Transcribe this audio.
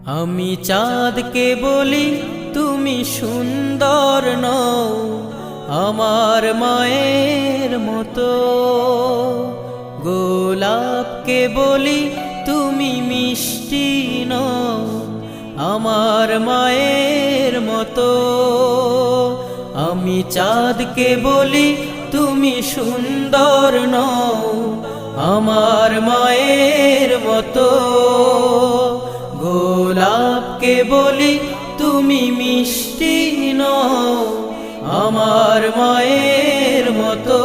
আমি চাঁদকে বলি তুমি সুন্দর নও আমার মায়ের মতো, গোলাপকে বলি তুমি মিষ্টি নও আমার মায়ের মতো। আমি চাঁদকে বলি তুমি সুন্দর নও আমার মায়ের মতো, গোলাপকে বলি তুমি মিষ্টি নও আমার মায়ের মতো।